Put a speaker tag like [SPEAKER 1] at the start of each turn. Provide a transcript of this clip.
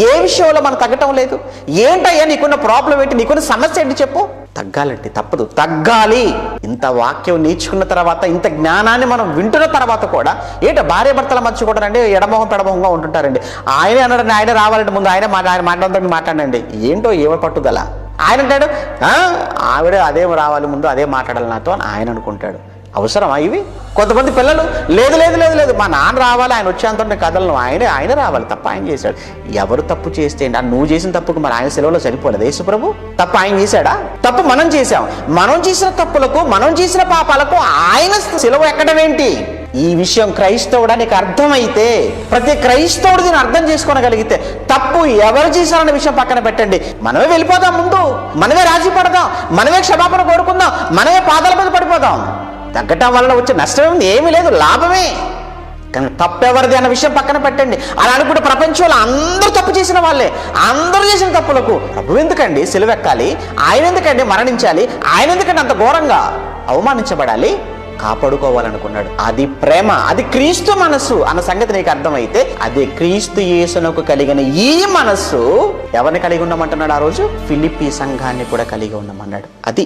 [SPEAKER 1] ఏ విషయంలో మనం తగ్గటం లేదు? ఏంటయ్యా నీకున్న ప్రాబ్లం ఏంటి, నీకున్న సమస్య ఏంటి చెప్పు. తగ్గాలంటే తప్పదు, తగ్గాలి. ఇంత వాక్యం నేర్చుకున్న తర్వాత, ఇంత జ్ఞానాన్ని మనం వింటున్న తర్వాత కూడా ఏంటో భార్య భర్తల మధ్య కూడా అండి ఎడమొహం పెడమొహంగా ఉంటుంటారండి. ఆయనే అన్నాడండి, ఆయన రావాలంటే ముందు ఆయన మాట్లాడండి. ఏంటో ఏమో పట్టుదల. ఆయన అంటాడు ఆవిడ అదే రావాలి ముందు, అదే మాట్లాడాలి నాతో అని ఆయన అనుకుంటాడు. అవసరమా ఇవి? కొంతమంది పిల్లలు లేదు లేదు లేదు లేదు మా నాన్న రావాలి, ఆయన వచ్చేంత కథలను ఆయన రావాలి, తప్ప ఆయన చేశాడు. ఎవరు తప్పు చేస్తే నువ్వు చేసిన తప్పుకు మరి ఆయన సెలవులో సరిపోలేదు యేసు ప్రభు? తప్పు ఆయన చేశాడా? తప్పు మనం చేశాం. మనం చేసిన తప్పులకు, మనం చేసిన పాపాలకు ఆయన సెలవు ఎక్కడం ఏంటి? ఈ విషయం క్రైస్తవుడానికి అర్థమైతే, ప్రతి క్రైస్తవుడు దీన్ని అర్థం చేసుకోగలిగితే, తప్పు ఎవరు చేశారన్న విషయం పక్కన పెట్టండి, మనమే వెళ్ళిపోదాం ముందు, మనమే రాజీ పడదాం, మనమే క్షమాపణ కోరుకుందాం, మనమే పాదాల మీద పడిపోదాం. తగ్గటం వల్ల వచ్చే నష్టం ఏమీ లేదు, లాభమే. కానీ తప్పెవరిది అన్న విషయం పక్కన పెట్టండి. అలా అనుకుంటే ప్రపంచంలో అందరూ తప్పు చేసిన వాళ్ళే. అందరూ చేసిన తప్పులకు ప్రభు ఎందుకండి సిలువెక్కాలి? ఆయన ఎందుకండి మరణించాలి? ఆయన ఎందుకండి అంత ఘోరంగా అవమానించబడాలి? కాపాడుకోవాలనుకున్నాడు. అది ప్రేమ, అది క్రీస్తు మనస్సు అన్న సంగతి నీకు అర్థమైతే, అదే క్రీస్తు యేసునకు కలిగిన ఈ మనస్సు ఎవరిని కలిగి ఉండమంటున్నాడు? ఆ రోజు ఫిలిప్పీ సంఘాన్ని కూడా కలిగి ఉండమన్నాడు. అది